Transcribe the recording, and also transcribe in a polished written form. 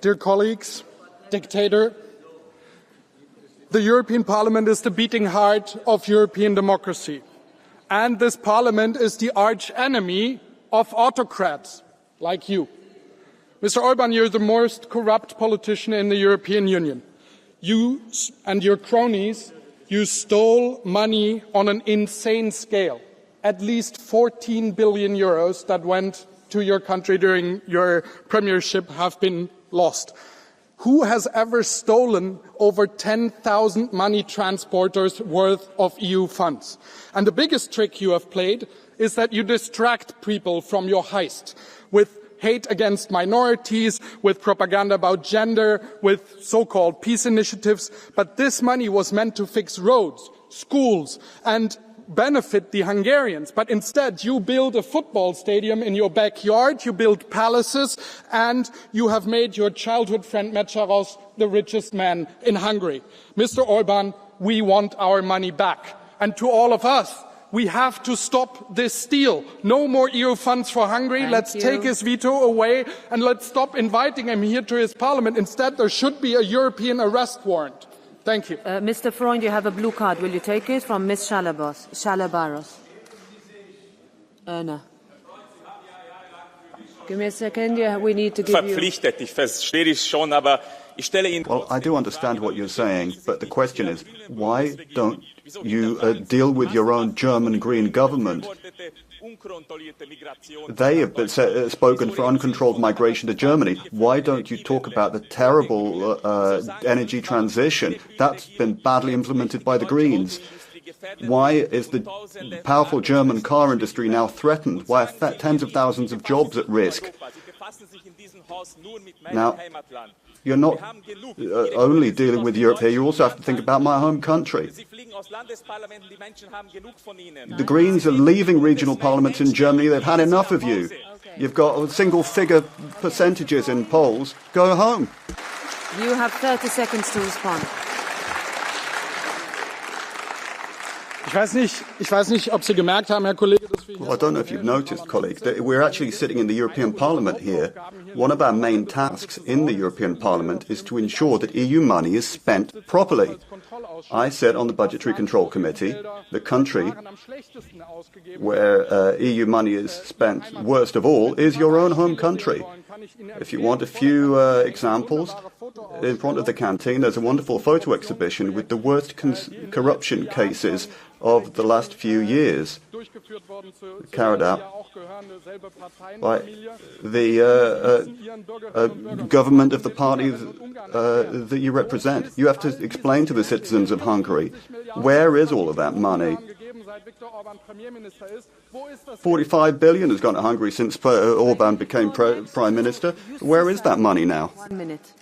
Dear colleagues, dictator, the European Parliament is the beating heart of European democracy. And this Parliament is the arch enemy of autocrats like you. Mr. Orban, you're the most corrupt politician in the European Union. You and your cronies, you stole money on an insane scale. At least 14 billion euros that went to your country during your premiership have been lost. Who has ever stolen over 10,000 money transporters worth of EU funds? And the biggest trick you have played is that you distract people from your heist with hate against minorities, with propaganda about gender, with so-called peace initiatives. But this money was meant to fix roads, schools, and benefit the Hungarians. But instead, you build a football stadium in your backyard, you build palaces, and you have made your childhood friend Mecharos the richest man in Hungary. Mr. Orban, we want our money back. And to all of us, we have to stop this steal. No more EU funds for Hungary. Let's take his veto away and let's stop inviting him here to his parliament. Instead, there should be a European arrest warrant. Thank you. Mr. Freund, you have a blue card. Will you take it from Ms. Shalabaros? Erna. Give me a second. We need to give you... Verpflichtet, ich verstehe dich schon, aber ich stelle Ihnen... Well, I do understand what you're saying, but the question is, why don't you deal with your own German Green government? They have spoken for uncontrolled migration to Germany. Why don't you talk about the terrible energy transition? That's been badly implemented by the Greens. Why is the powerful German car industry now threatened? Why are tens of thousands of jobs at risk? Now, you're not only dealing with Europe here, you also have to think about my home country. The Greens are leaving regional parliaments in Germany. They've had enough of you. You've got single-figure percentages in polls. Go home. You have 30 seconds to respond. Ich weiß nicht, ob Sie gemerkt haben, Herr Kollege, dass wir... Well, I don't know if you've noticed, colleagues, that we're actually sitting in the European Parliament here. One of our main tasks in the European Parliament is to ensure that EU money is spent properly. I said on the Budgetary Control Committee, the country where EU money is spent worst of all is your own home country. If you want a few examples, in front of the canteen there's a wonderful photo exhibition with the worst corruption cases of the last few years, carried out by the government of the party that you represent. You have to explain to the citizens of Hungary, where is all of that money? 45 billion has gone to Hungary since Orban became Prime Minister. Where is that money now? 1 minute.